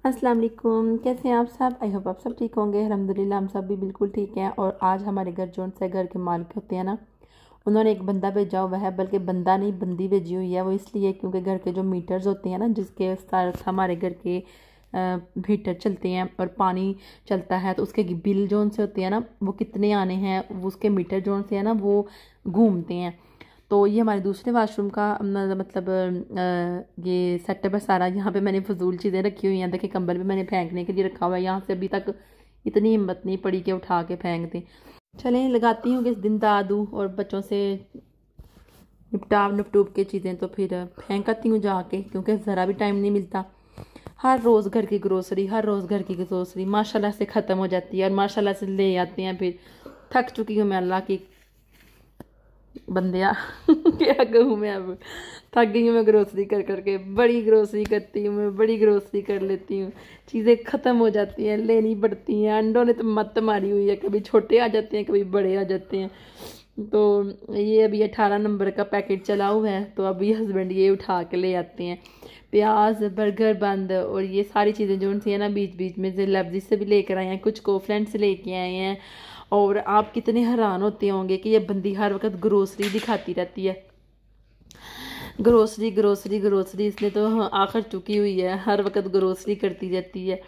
अस्सलाम वालेकुम, कैसे हैं आप सब। आई होप आप सब ठीक होंगे। अल्हम्दुलिल्लाह हम सब भी बिल्कुल ठीक हैं। और आज हमारे घर जो से घर के मालिक होते हैं ना, उन्होंने एक बंदा भेजा हुआ है, बल्कि बंदा नहीं बंदी भेजी हुई है। वो इसलिए क्योंकि घर के जो मीटर्स होते हैं ना, जिसके साथ हमारे घर के हीटर चलते हैं और पानी चलता है, तो उसके बिल जो से होते हैं ना, वो कितने आने हैं, वो उसके मीटर जो से है ना वो घूमते हैं। तो ये हमारे दूसरे वाशरूम का मतलब ये सेटअप है सारा। यहाँ पे मैंने फजूल चीज़ें रखी हुई हैं। देखिए कंबल भी मैंने फेंकने के लिए रखा हुआ है। यहाँ से अभी तक इतनी हिम्मत नहीं पड़ी कि उठा के फेंक दें। चलें, लगाती हूँ कि इस दिन दा दूँ और बच्चों से निपटूप के चीज़ें तो फिर फेंक आती हूँ जाके, क्योंकि ज़रा भी टाइम नहीं मिलता। हर रोज़ घर की ग्रोसरी, हर रोज़ घर की ग्रोसरी माशाल्लाह से ख़त्म हो जाती है और माशाल्लाह से ले आते हैं। फिर थक चुकी हूँ मैं, अल्लाह की बंदिया क्या कहूँ मैं, अब थक गई हूँ मैं ग्रोसरी कर करके। बड़ी ग्रोसरी करती हूँ मैं, बड़ी ग्रोसरी कर लेती हूँ, चीज़ें ख़त्म हो जाती हैं, लेनी पड़ती हैं। अंडों ने तो मत मारी हुई है, कभी छोटे आ जाते हैं कभी बड़े आ जाते हैं। तो ये अभी 18 नंबर का पैकेट चला हुआ है, तो अभी हस्बैंड ये उठा के ले आते हैं। प्याज, बर्गर बंद और ये सारी चीज़ें जो उनसे है ना, बीच बीच में से लफ्जी से भी लेकर आए हैं, कुछ कोफ्रेंड से लेके आए हैं। और आप कितने हैरान होते होंगे कि ये बंदी हर वक्त ग्रोसरी दिखाती रहती है। ग्रोसरी ग्रोसरी ग्रोसरी, इसने तो आखिर चुकी हुई है, हर वक्त ग्रोसरी करती रहती है।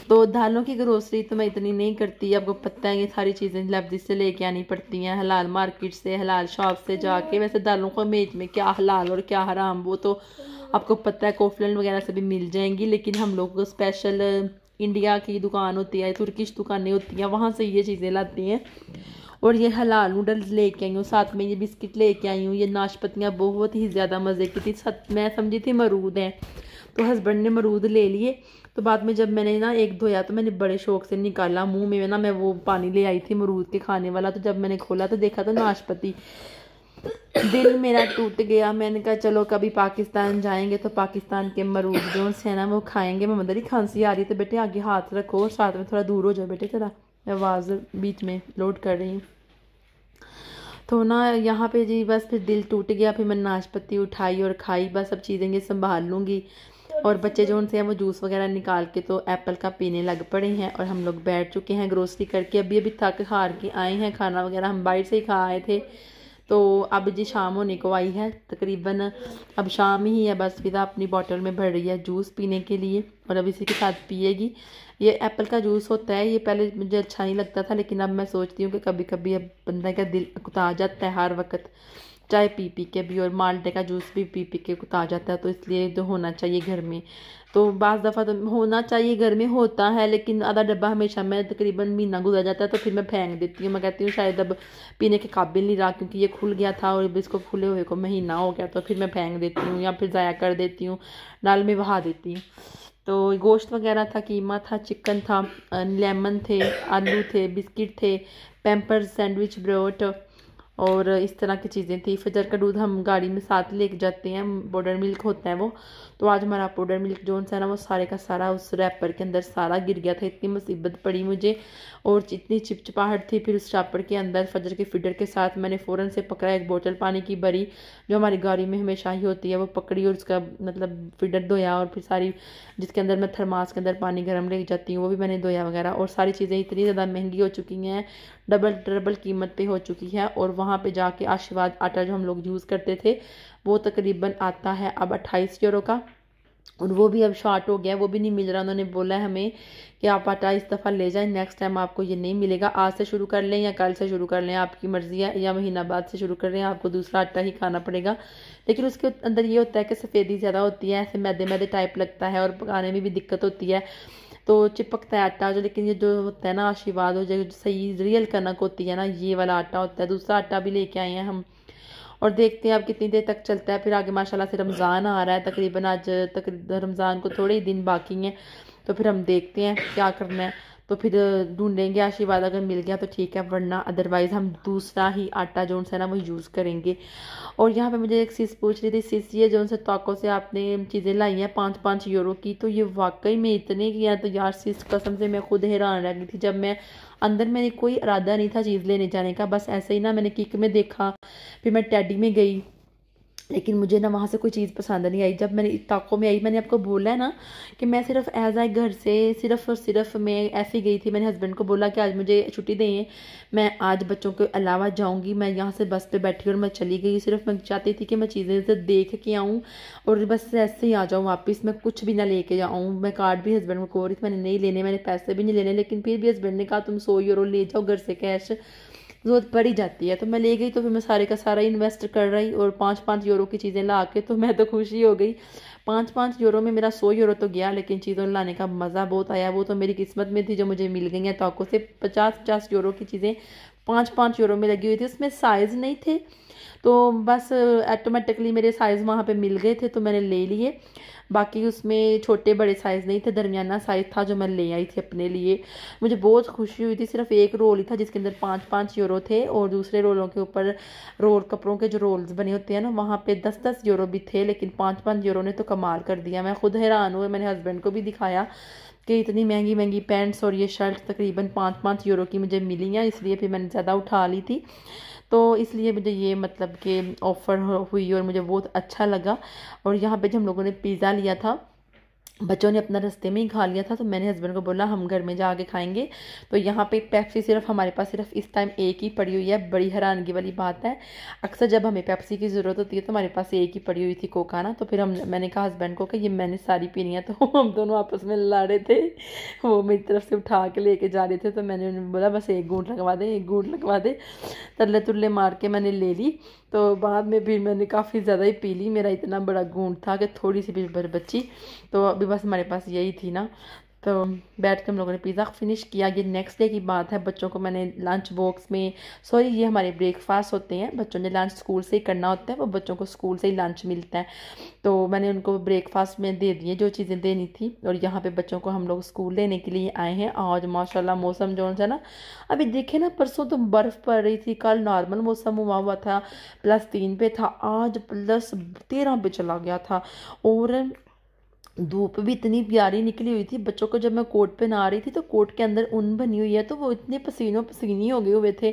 तो दालों की ग्रोसरी तो मैं इतनी नहीं करती, आपको पता है ये सारी चीज़ें लफ्जी से लेके आनी पड़ती हैं, हलाल मार्केट से, हलाल शॉप से जाके। वैसे दालों को मेज में क्या हलाल और क्या हराम वो तो आपको पता है, कोफलन वगैरह से भी मिल जाएंगी। लेकिन हम लोग को स्पेशल इंडिया की दुकान होती है, तुर्किश दुकानें होती हैं, वहाँ से ये चीज़ें लाती हैं। और ये हलाल नूडल्स लेके आई हूँ, साथ में ये बिस्किट लेके आई हूँ। ये नाशपतियाँ बहुत ही ज़्यादा मज़े की थी, मैं समझी थी मरूद हैं, तो हस्बैंड ने मरूद ले लिए। तो बाद में जब मैंने ना एक धोया तो मैंने बड़े शौक से निकाला, मुंह में ना मैं वो पानी ले आई थी मरूद के खाने वाला। तो जब मैंने खोला तो देखा तो नाशपति, दिल मेरा टूट गया। मैंने कहा चलो कभी पाकिस्तान जाएंगे तो पाकिस्तान के मरूद जो है ना वो खाएंगे। मैं मदरी खांसी आ रही है तो बेटे आगे हाथ रखो और साथ में थोड़ा दूर हो जाओ बेटे, तेरा आवाज़ बीच में लोड कर रही हूँ। तो ना यहाँ पे जी बस फिर दिल टूट गया। फिर मैंने नाशपत्ती उठाई और खाई। बस अब चीज़ें ये संभाल लूँगी। और बच्चे जो उनसे हैं वो जूस वगैरह निकाल के तो एप्पल का पीने लग पड़े हैं। और हम लोग बैठ चुके हैं ग्रोसरी करके, अभी अभी थक हार के आए हैं। खाना वगैरह हम बाहर से ही खा आए थे। तो अब जी शाम होने को आई है, तकरीबन अब शाम ही है। बस फिदा अपनी बोतल में भर रही है जूस पीने के लिए और अब इसी के साथ पिएगी। ये एप्पल का जूस होता है, ये पहले मुझे अच्छा नहीं लगता था, लेकिन अब मैं सोचती हूँ कि कभी कभी अब बंदा का दिल कुता जाता है हर वक्त चाय पी पी के भी, और माल्टे का जूस भी पी पी के कुता जाता है। तो इसलिए तो होना चाहिए घर में। तो बाज़ दफ़ा तो होना चाहिए घर में, होता है, लेकिन आधा डब्बा हमेशा मैं तकरीबन महीना गुजर जाता है तो फिर मैं फेंक देती हूँ। मैं कहती हूँ शायद अब पीने के काबिल नहीं रहा, क्योंकि ये खुल गया था और इसको खुले हुए को महीना हो गया, तो फिर मैं फेंक देती हूँ या फिर ज़ाया कर देती हूँ, नाल में बहा देती हूँ। तो गोश्त वगैरह था, कीमा था, चिकन था, लेमन थे, आलू थे, बिस्किट थे, पैम्पर्स, सैंडविच ब्रेड और इस तरह की चीज़ें थी। फजर का दूध हम गाड़ी में साथ लेके जाते हैं, पाउडर मिल्क होता है वो। तो आज हमारा पाउडर मिल्क जो है ना वो सारे का सारा उस रैपर के अंदर सारा गिर गया था। इतनी मुसीबत पड़ी मुझे और इतनी चिपचिपाहट थी। फिर उस रैपर के अंदर फजर के फीडर के साथ मैंने फ़ौरन से पकड़ा एक बोतल पानी की भरी जो हमारी गाड़ी में हमेशा ही होती है, वो पकड़ी और उसका मतलब फीडर धोया। और फिर सारी जिसके अंदर मैं थर्मास के अंदर पानी गर्म ले जाती हूँ वो भी मैंने धोया वगैरह। और सारी चीज़ें इतनी ज़्यादा महंगी हो चुकी हैं, डबल ट्रबल कीमत पे हो चुकी है। और वहाँ पे जाके आशीर्वाद आटा जो हम लोग यूज़ करते थे वो तकरीबन आता है अब 28 यूरो का, और वो भी अब शॉर्ट हो गया, वो भी नहीं मिल रहा। उन्होंने बोला है हमें कि आप आटा इस दफ़ा ले जाएं, नेक्स्ट टाइम आपको ये नहीं मिलेगा। आज से शुरू कर लें या कल से शुरू कर लें, आपकी मर्ज़ी है, या महीना बाद से शुरू कर लें, आपको दूसरा आटा ही खाना पड़ेगा। लेकिन उसके अंदर ये होता है कि सफ़ेदी ज़्यादा होती है, ऐसे मैदे मैदे टाइप लगता है और पकाने में भी दिक्कत होती है, तो चिपकता है आटा जो। लेकिन ये जो होता है ना आशीर्वाद हो जो सही रियल कनक होती है ना, ये वाला आटा होता है। दूसरा आटा भी लेके आए हैं हम और देखते हैं अब कितनी देर तक चलता है। फिर आगे माशाल्लाह से रमज़ान आ रहा है, तकरीबन आज रमज़ान को थोड़े ही दिन बाकी हैं, तो फिर हम देखते हैं क्या करना है। तो फिर ढूंढेंगे आशीर्वाद, अगर मिल गया तो ठीक है, वरना अदरवाइज़ हम दूसरा ही आटा जो है ना वो यूज़ करेंगे। और यहाँ पे मुझे एक चीज़ पूछ रही थी, सिस ये जो उनसे ताकों से आपने चीज़ें लाई हैं 5-5 यूरो की, तो ये वाकई में इतने की है? तो यार सिस कसम से मैं खुद हैरान रह गई थी। जब मैं अंदर मेरी कोई इरादा नहीं था चीज़ लेने जाने का, बस ऐसे ही ना मैंने किक में देखा, फिर मैं टेडी में गई लेकिन मुझे ना वहाँ से कोई चीज़ पसंद नहीं आई। जब मैंने ताको में आई, मैंने आपको बोला है ना कि मैं सिर्फ एज आई घर से सिर्फ और सिर्फ मैं ऐसे ही गई थी। मैंने हस्बैंड को बोला कि आज मुझे छुट्टी दें, मैं आज बच्चों के अलावा जाऊँगी। मैं यहाँ से बस पे बैठी और मैं चली गई। सिर्फ मैं चाहती थी कि मैं चीज़ें से देख के आऊँ और बस ऐसे ही आ जाऊँ वापस, मैं कुछ भी ना लेके जाऊँ। मैं कार्ड भी हस्बैंड को रही थी मैंने नहीं लेने, मैंने पैसे भी नहीं लेने, लेकिन फिर भी हस्बैंड ने कहा तुम 100 यूरो ले जाओ घर से, कैश ज़रूरत पड़ ही जाती है। तो मैं ले गई, तो फिर मैं सारे का सारा इन्वेस्ट कर रही और 5-5 यूरो की चीज़ें ला के तो मैं तो खुशी हो गई। 5-5 यूरो में मेरा 100 यूरो तो गया, लेकिन चीज़ों लाने का मज़ा बहुत आया। वो तो मेरी किस्मत में थी जो मुझे मिल गई हैं। ताको से 50-50 यूरो की चीज़ें 5-5 यूरो में लगी हुई थी। उसमें साइज़ नहीं थे, तो बस ऑटोमेटिकली मेरे साइज़ वहाँ पे मिल गए थे तो मैंने ले लिए। बाकी उसमें छोटे बड़े साइज़ नहीं थे, दरमियाना साइज़ था जो मैं ले आई थी अपने लिए। मुझे बहुत खुशी हुई थी। सिर्फ एक रोल ही था जिसके अंदर 5-5 यूरो थे और दूसरे रोलों के ऊपर रोल कपड़ों के जो रोल्स बने होते हैं ना वहाँ पे 10-10 यूरो भी थे, लेकिन 5-5 यूरो ने तो कमाल कर दिया। मैं खुद हैरान हुई। मैंने हस्बैंड को भी दिखाया कि इतनी महंगी महंगी पैंट्स और ये शर्ट तकरीबन 5-5 यूरो की मुझे मिली हैं, इसलिए फिर मैंने ज़्यादा उठा ली थी। तो इसलिए मुझे ये मतलब कि ऑफ़र हुई और मुझे बहुत अच्छा लगा। और यहाँ पे जब हम लोगों ने पिज़्ज़ा लिया था, बच्चों ने अपना रास्ते में ही खा लिया था, तो मैंने हस्बैंड को बोला हम घर में जाके खाएंगे। तो यहाँ पे पेप्सी सिर्फ हमारे पास सिर्फ इस टाइम एक ही पड़ी हुई है। बड़ी हैरानगी वाली बात है, अक्सर जब हमें पेप्सी की ज़रूरत होती है तो हमारे पास एक ही पड़ी हुई थी कोका ना। तो फिर मैंने कहा हस्बैंड को कि ये मैंने सारी पीनी है। तो हम दोनों आपस में लड़ रहे थे, वो मेरी तरफ से उठा के लेके जा रहे थे, तो मैंने उन्हें बोला बस एक घूंट लगवा दे, एक घूंट लगवा दे। तरले तुरले मार के मैंने ले ली। तो बाद में फिर मैंने काफ़ी ज़्यादा ही पी ली। मेरा इतना बड़ा घूंट था कि थोड़ी सी भी बची। तो अभी बस हमारे पास यही थी ना। तो बैठ के हम लोगों ने पिज़्ज़ा फिनिश किया। ये नेक्स्ट डे की बात है। बच्चों को मैंने लंच बॉक्स में, सॉरी ये हमारे ब्रेकफास्ट होते हैं, बच्चों ने लंच स्कूल से ही करना होता है, वो बच्चों को स्कूल से ही लंच मिलता है। तो मैंने उनको ब्रेकफास्ट में दे दिए जो चीज़ें देनी थी। और यहाँ पे बच्चों को हम लोग स्कूल लेने के लिए आए हैं। आज माशाल्लाह मौसम जो है ना, अभी देखे ना, परसों तो बर्फ़ पड़ रही थी, कल नॉर्मल मौसम हुआ था, +3 पे था, आज +13 पे चला गया था। और धूप भी इतनी प्यारी निकली हुई थी। बच्चों को जब मैं कोट पहना रही थी तो कोट के अंदर ऊन बनी हुई है, तो वो इतने पसीनों पसीनी हो गए हुए थे,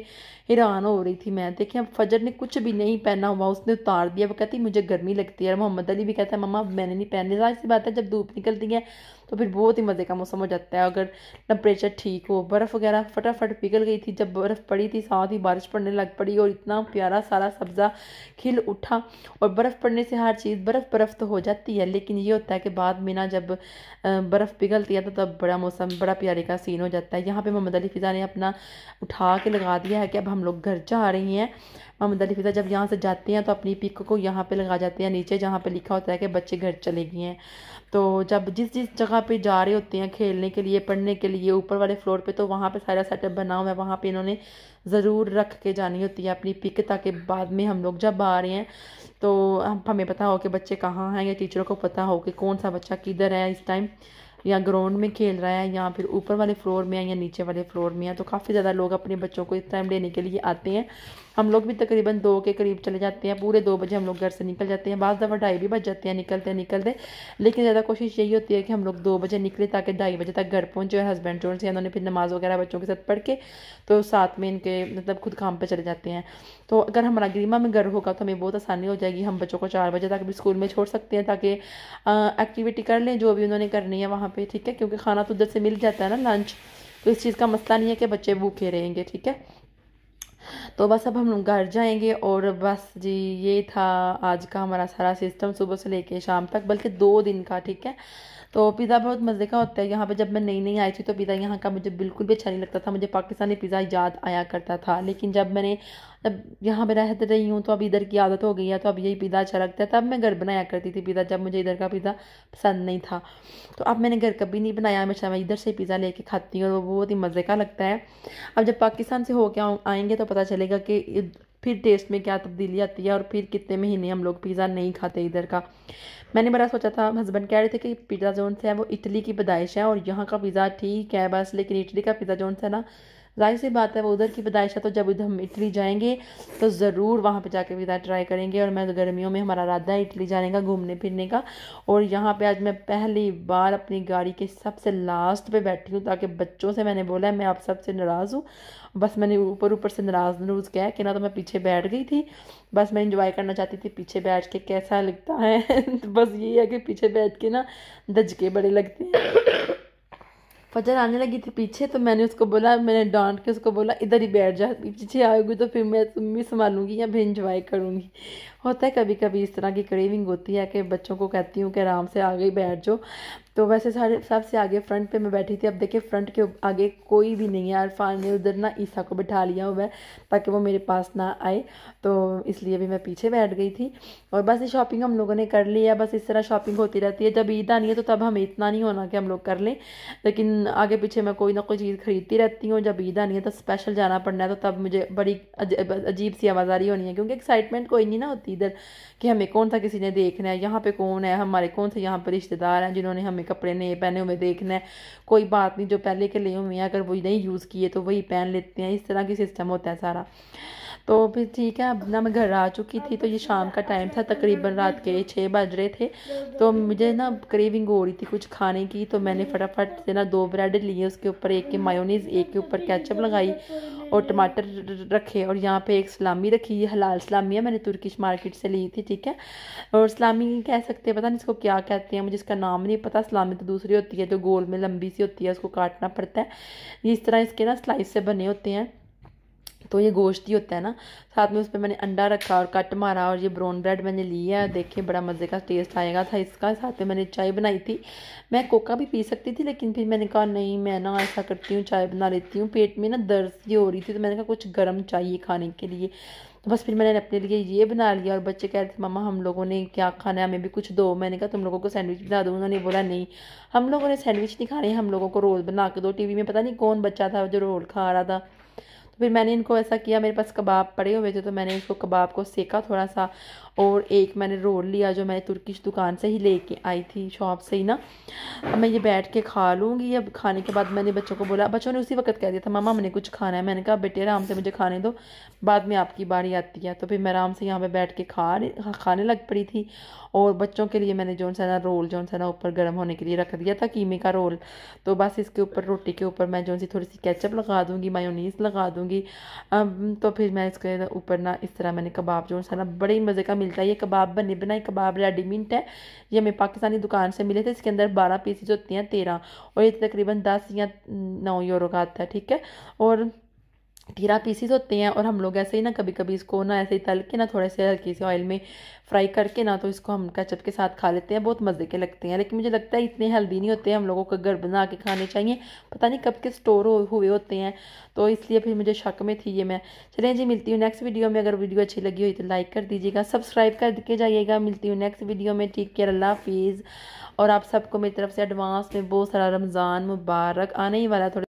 हैरान हो रही थी मैं। देखिए अब फजर ने कुछ भी नहीं पहना हुआ, उसने उतार दिया। वो कहती मुझे गर्मी लगती है। और मोहम्मद अली भी कहता है मम्मा मैंने नहीं पहनने। जाहिर सी बात है जब धूप निकलती है तो फिर बहुत ही मज़े का मौसम हो जाता है। अगर टेम्परेचर ठीक हो, बर्फ़ वगैरह फटाफट पिघल गई थी। जब बर्फ़ पड़ी थी साथ ही बारिश पड़ने लग पड़ी और इतना प्यारा सारा सब्ज़ा खिल उठा। और बर्फ़ पड़ने से हर चीज़ बर्फ़ तो हो जाती है, लेकिन ये होता है कि बाद में ना जब बर्फ़ पिघलती है तो तब बड़ा मौसम बड़ा प्यारे का सीन हो जाता है। यहाँ पे मोहम्मद अली फ़िज़ा ने अपना उठा के लगा दिया है कि अब हम लोग घर जा रही हैं। मोहम्मद अली फ़िज़ा जब यहाँ से जाते हैं तो अपनी पिक को यहाँ पे लगा जाते हैं नीचे, जहाँ पे लिखा होता है कि बच्चे घर चले गए हैं। तो जब जिस जिस जगह पे जा रहे होते हैं खेलने के लिए, पढ़ने के लिए, ऊपर वाले फ्लोर पे, तो वहाँ पे सारा सेटअप बना हुआ है। वहाँ पे इन्होंने ज़रूर रख के जानी होती है अपनी पिक, ताकि बाद में हम लोग जब आ रहे हैं तो हमें पता हो कि बच्चे कहाँ हैं, या टीचरों को पता हो कि कौन सा बच्चा किधर है इस टाइम, या ग्राउंड में खेल रहा है, या फिर ऊपर वाले फ्लोर में है या नीचे वाले फ्लोर में है। तो काफ़ी ज़्यादा लोग अपने बच्चों को इस टाइम लेने के लिए आते हैं। हम लोग भी तकरीबन 2 के करीब चले जाते हैं, पूरे 2 बजे हम लोग घर से निकल जाते हैं। बाज़ दफ़ा 2:30 भी बज जाते हैं निकलते निकलते, लेकिन ज़्यादा कोशिश यही होती है कि हम लोग 2 बजे निकले ताकि 2:30 बजे तक घर पहुँचे। और हस्बैंड जो से उन्होंने फिर नमाज़ वगैरह बच्चों के साथ पढ़ के तो साथ में इनके मतलब खुद काम पर चले जाते हैं। तो अगर हमारा ग्रीमा में घर होगा तो हमें बहुत आसानी हो जाएगी। हम बच्चों को 4 बजे तक भी स्कूल में छोड़ सकते हैं ताकि एक्टिविटी कर लें जो भी उन्होंने करनी है वहाँ पे, ठीक है, क्योंकि खाना तो उधर से मिल जाता है ना लंच, तो इस चीज़ का मसला नहीं है कि बच्चे भूखे रहेंगे, ठीक है। तो बस अब हम लोग घर जाएंगे। और बस जी ये था आज का हमारा सारा सिस्टम सुबह से लेके शाम तक, बल्कि 2 दिन का, ठीक है। तो पिज़्ज़ा बहुत मज़े का होता है। यहाँ पे जब मैं नई नई आई थी तो पिज़्ज़ा यहाँ का मुझे बिल्कुल भी अच्छा नहीं लगता था, मुझे पाकिस्तानी पिज़्ज़ा याद आया करता था। लेकिन जब यहाँ पे रह रही हूँ तो अब इधर की आदत हो गई है, तो अब यही पिज़्ज़ा अच्छा लगता है। तब मैं घर बनाया करती थी पिज़्ज़ा, जब मुझे इधर का पिज़्ज़ा पसंद नहीं था। तो अब मैंने घर कभी नहीं बनाया, हमेशा मैं इधर से पिज़्ज़ा लेके खाती हूँ और वो बहुत ही मज़े का लगता है। अब जब पाकिस्तान से होके आएंगे तो पता चलेगा कि फिर टेस्ट में क्या तब्दीली आती है और फिर कितने महीने हम लोग पिज़्ज़ा नहीं खाते इधर का। मैंने बड़ा सोचा था, हस्बैंड कह रहे थे कि पिज़्ज़ा जोन से है वो इटली की पैदाइश है और यहाँ का पिज़्ज़ा ठीक है बस, लेकिन इटली का पिज़्ज़ा जोन से ना जाहिर सी बात है वो उधर की पैदाइश है, तो जब उधर हम इटली जाएंगे तो ज़रूर वहाँ पे जाके पिज़्ज़ा ट्राई करेंगे। और मैं गर्मियों में हमारा इरादा है इटली जाने का, घूमने फिरने का। और यहाँ पे आज मैं पहली बार अपनी गाड़ी के सबसे लास्ट पे बैठी हूँ, ताकि बच्चों से मैंने बोला है मैं आप सबसे नाराज़ हूँ, बस मैंने ऊपर ऊपर से नाराज़ कहा कि ना, तो मैं पीछे बैठ गई थी, बस मैं इंजॉय करना चाहती थी पीछे बैठ के कैसा लगता है। तो बस ये है कि पीछे बैठ के ना दचके बड़े लगते हैं। फजर आने लगी थी पीछे, तो मैंने उसको बोला, मैंने डांट के उसको बोला इधर ही बैठ जा, पीछे आओगी तो फिर मैं तुम भी संभालूंगी या फिर इंजॉय करूंगी। होता है कभी कभी इस तरह की क्रेविंग होती है कि बच्चों को कहती हूँ कि आराम से आगे ही बैठ जाओ। तो वैसे सारे सबसे आगे फ्रंट पे मैं बैठी थी। अब देखिए फ्रंट के आगे कोई भी नहीं है। अरफान ने उधर ना ईसा को बिठा लिया हुआ है ताकि वो मेरे पास ना आए, तो इसलिए भी मैं पीछे बैठ गई थी। और बस ये शॉपिंग हम लोगों ने कर ली है। बस इस तरह शॉपिंग होती रहती है। जब ईद आनी है तो तब हमें इतना नहीं होना कि हम लोग कर लें, लेकिन आगे पीछे मैं कोई ना कोई चीज़ खरीदती रहती हूँ। जब ईद आनी है तो स्पेशल जाना पड़ना है, तो तब मुझे बड़ी अजीब सी आवाज़ारी होनी है, क्योंकि एक्साइटमेंट कोई नहीं ना होती इधर कि हमें कौन सा किसी ने देखना है, यहाँ पे कौन है, हमारे कौन से यहाँ पे रिश्तेदार हैं जिन्होंने हमें कपड़े नए पहने हुए देखना है। कोई बात नहीं, जो पहले के लिए हुए हैं अगर वही नहीं यूज़ किए तो वही पहन लेते हैं। इस तरह की सिस्टम होता है सारा। तो फिर ठीक है, अब ना मैं घर आ चुकी थी, तो ये शाम का टाइम था, तकरीबन रात के 6 बज रहे थे। तो मुझे ना क्रेविंग हो रही थी कुछ खाने की, तो मैंने फटाफट से ना 2 ब्रेड लिए, उसके ऊपर एक के मायोनीज़, एक के ऊपर केचप लगाई और टमाटर रखे, और यहाँ पे एक सलामी रखी। ये हलाल सलामी है, मैंने तुर्किश मार्केट से ली थी, ठीक है। और सलामी कह सकते हैं, पता नहीं इसको क्या कहते हैं, मुझे इसका नाम नहीं पता। सलामी तो दूसरी होती है जो गोल में लंबी सी होती है, उसको काटना पड़ता है। ये इस तरह इसके ना स्लाइस से बने होते हैं, तो ये गोश्त ही होता है ना। साथ में उस पर मैंने अंडा रखा और कट मारा, और ये ब्राउन ब्रेड मैंने लिया। देखिए बड़ा मज़े का टेस्ट आएगा था इसका। साथ में मैंने चाय बनाई थी। मैं कोका भी पी सकती थी, लेकिन फिर मैंने कहा नहीं, मैं ना ऐसा करती हूँ, चाय बना लेती हूँ। पेट में ना दर्द सी हो रही थी, तो मैंने कहा कुछ गर्म चाहिए खाने के लिए, तो बस फिर मैंने अपने लिए ये बना लिया। और बच्चे कह रहे थे मम्मा हम लोगों ने क्या खाना है, हमें भी कुछ दो। मैंने कहा तुम लोगों को सैंडविच बना दूँ। उन्होंने बोला नहीं, हम लोगों ने सैंडविच नहीं खाने, हम लोगों को रोल बना के दो। टीवी में पता नहीं कौन बच्चा था जो रोल खा रहा था। तो फिर मैंने इनको ऐसा किया, मेरे पास कबाब पड़े हुए थे, तो मैंने इसको कबाब को सेका थोड़ा सा, और एक मैंने रोल लिया जो मैं तुर्किश दुकान से ही लेके आई थी, शॉप से ही ना। अब मैं ये बैठ के खा लूँगी। अब खाने के बाद मैंने बच्चों को बोला, बच्चों ने उसी वक्त कह दिया था मामा हमने कुछ खाना है। मैंने कहा बेटे आराम से मुझे खाने दो, बाद में आपकी बारी आती है। तो फिर मैं आराम से यहाँ पे बैठ के खाने लग पड़ी थी। और बच्चों के लिए मैंने जो सा ना रोल जो सा ना ऊपर गर्म होने के लिए रख दिया था, कीमे का रोल। तो बस इसके ऊपर रोटी के ऊपर मैं जो सी थोड़ी सी केचप लगा दूँगी, मायोनीज़ लगा दूँगी। तो फिर मैं इसके ऊपर ना इस तरह मैंने कबाब जो सा ना बड़े मज़े का मिलता है। ये कबाब बने बनाए कबाब रेडीमेड है, ये हमें पाकिस्तानी दुकान से मिले थे। इसके अंदर 12 पीसेज होती हैं, 13, और ये तकरीबन 10 या 9 यूरो का आता है, ठीक है। और 13 पीसीज होते हैं। और हम लोग ऐसे ही ना कभी कभी इसको ना ऐसे ही तल के ना थोड़े से हल्की से ऑयल में फ्राई करके ना, तो इसको हम केचप के साथ खा लेते हैं, बहुत मज़े के लगते हैं। लेकिन मुझे लगता है इतने हेल्दी नहीं होते हैं, हम लोगों को घर बना के खाने चाहिए, पता नहीं कब के स्टोर हुए होते हैं, तो इसलिए फिर मुझे शक में थी ये मैं। चलें जी, मिलती हूँ नेक्स्ट वीडियो में। अगर वीडियो अच्छी लगी हुई तो लाइक कर दीजिएगा, सब्सक्राइब कर के जाइएगा। मिलती हूँ नेक्स्ट वीडियो में। टेक केयर, अल्लाह हाफिज़। और आप सबको मेरी तरफ से एडवांस में बहुत सारा रमज़ान मुबारक। आने ही वाला थोड़ा